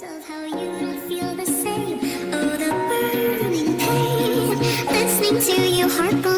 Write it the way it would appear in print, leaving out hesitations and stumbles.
of how you don't feel the same. Oh, the burning pain, listening to your heart go